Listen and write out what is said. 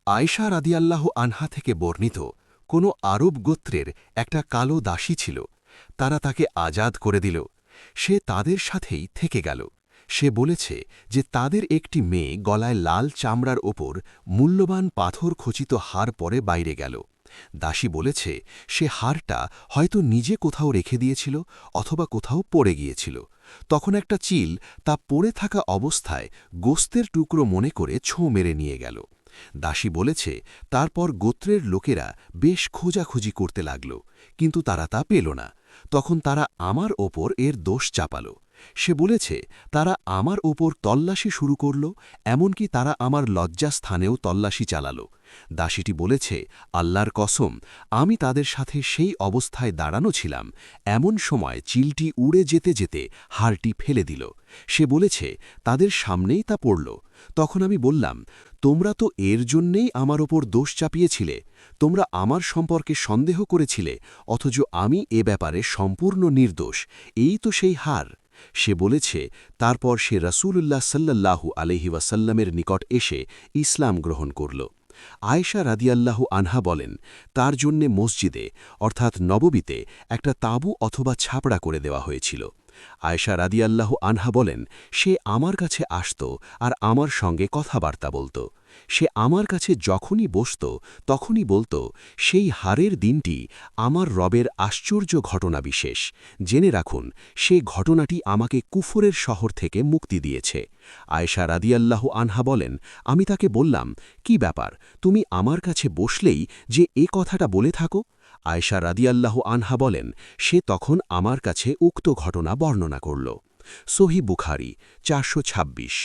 আয়েশা রাদিয়াল্লাহু আনহা থেকে বর্ণিত কোনো আরব গোত্রের একটা কালো দাসী ছিল। তারা তাকে আজাদ করে দিল। সে তাদের সাথেই থেকে গেল। সে বলেছে যে তাদের একটি মেয়ে গলায় লাল চামড়ার ওপর মূল্যবান পাথর খচিত হার পরে বাইরে গেল। দাসী বলেছে সে হারটা হয়তো নিজে কোথাও রেখে দিয়েছিল অথবা কোথাও পড়ে গিয়েছিল। তখন একটা চিল তা পড়ে থাকা অবস্থায় গোস্তের টুকরো মনে করে ছোঁ মেরে নিয়ে গেল। দাসী বলেছে তারপর গোত্রের লোকেরা বেশ খোঁজাখুঁজি করতে লাগল, কিন্তু তারা তা পেল না। তখন তারা আমার ওপর এর দোষ চাপাল। সে বলেছে তারা আমার ওপর তল্লাশি শুরু করল, এমনকি তারা আমার লজ্জাস্থানেও তল্লাশি চালাল। দাসীটি বলেছে আল্লাহর কসম, আমি তাদের সাথে সেই অবস্থায় দাঁড়ানো ছিলাম, এমন সময় চিলটি উড়ে যেতে যেতে হারটি ফেলে দিল। সে বলেছে তাদের সামনেই তা পড়ল। তখন আমি বললাম, তোমরা তো এর জন্যেই আমার ওপর দোষ চাপিয়েছিলে। তোমরা আমার সম্পর্কে সন্দেহ করেছিলে, অথচ আমি এ ব্যাপারে সম্পূর্ণ নির্দোষ। এই তো সেই হার। সে বলেছে তারপর সে রাসূলুল্লাহ সাল্লাল্লাহু আলাইহি ওয়াসাল্লামের নিকট এসে ইসলাম গ্রহণ করল। আয়েশা রাদিয়াল্লাহু আনহা বলেন, তার জন্যে মসজিদে অর্থাৎ নববীতে একটা তাঁবু অথবা ছাপড়া করে দেওয়া হয়েছিল। আয়েশা রাদিয়াল্লাহু আনহা বলেন, সে আমার কাছে আসত আর আমার সঙ্গে কথাবার্তা বলত। সে আমার কাছে যখনই বসত তখনই বলত, সেই হারের দিনটি আমার রবের আশ্চর্য ঘটনা বিশেষ। জেনে রাখুন, সে ঘটনাটি আমাকে কুফরের শহর থেকে মুক্তি দিয়েছে। আয়েশা রাদিয়াল্লাহু আনহা বলেন, আমি তাকে বললাম, কি ব্যাপার, তুমি আমার কাছে বসলেই যে এ কথাটা বলে থাকো? আয়েশা রাদিয়াল্লাহু আনহা বলেন, সে তখন আমার কাছে উক্ত ঘটনা বর্ণনা করল। সহিহ বুখারী ৪২৬।